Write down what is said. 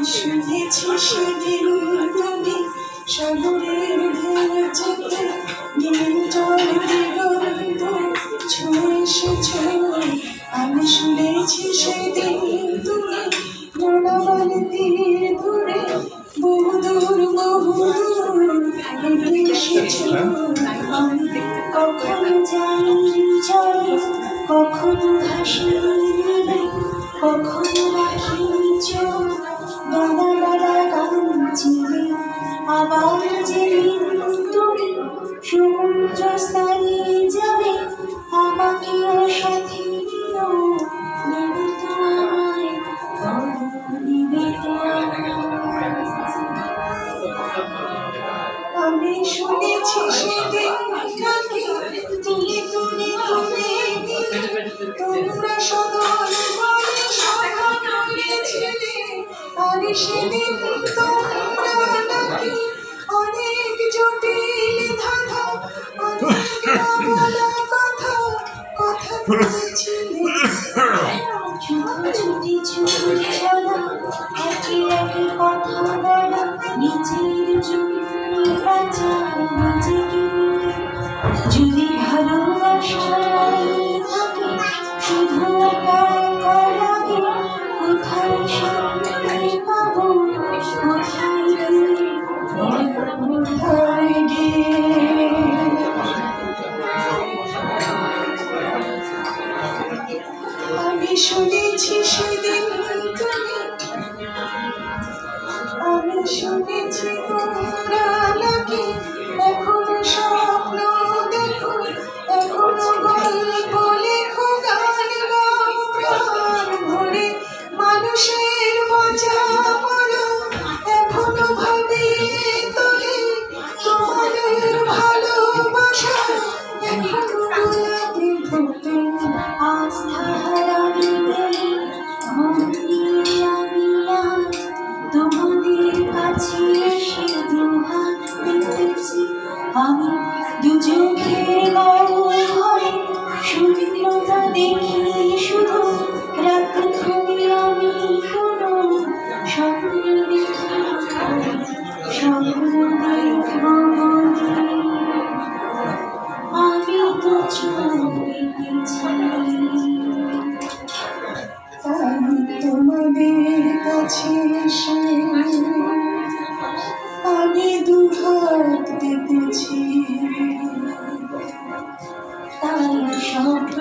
শুনেছি সেদিন তুমি সাগরের ঢেউ চেপে নীল জল দিগন্ত ছুঁয়ে এসেছ। আমি শুনেছি সেদিন তুমি নোনাবান তীর ধরে বহুদূর হেঁটে এসেছ। কখনো যাই জলে, কখনো ভাসি নীলে, কখনো রাখি চোখ ডানা ডানা গান চিরে। আবার যেদিন তুমি সমুদ্র স্থানে যাবে, আমাকেও সাথে নিও, নেবে তো আমায়, নেবে তো আমায়। আমি শুনেছি সেদিন নাকি তুলে তুলে তুলে দিলে তোমরা সদল বলে সভা করেছিলে। আর সেদিন তোমরা নাকি অনেক জটিল ধাঁধা, অনেক না বলা কথা কথা বলেছিলে। ছুটি ছুটি চলা একে একে কথা বলা, নিজের জন্য বাঁচা নিজেকে। যদি ভালোবাসায় থাকে শুধু একা একা লাগে, কোথায় শান্তি পাবো, কোথায় গিয়ে, কোথায় গিয়ে। আমি শুনেছি সেদিন তুমি, আমি শুনেছি তোমরা নাকি এখনো স্বপ্ন দেখো, এখনো গল্প লেখো, গান গাও প্রাণ ভরে মানুষের মজা করো, এখনো ভাবিয়ে তোলে তোমাদের ভালোবাসা, এখনো গোলাপি ফুটে আস্থা হারাইবে। মন দিয়ে আমি আজ তোমাদের কাছে এসে দুহাত পেতেছি। আমি দু চোখের ঘরে শূন্যতা দেখি শুধু, রাতখানি আমি কোনো স্বপ্ন দেখি, স্বপ্ন দেখব বলে আমি তো চোখ পেতেছি। আমি তোমাদের কাছে এসে আমি দুহাত পেতেছি, তাই স্বপ্ন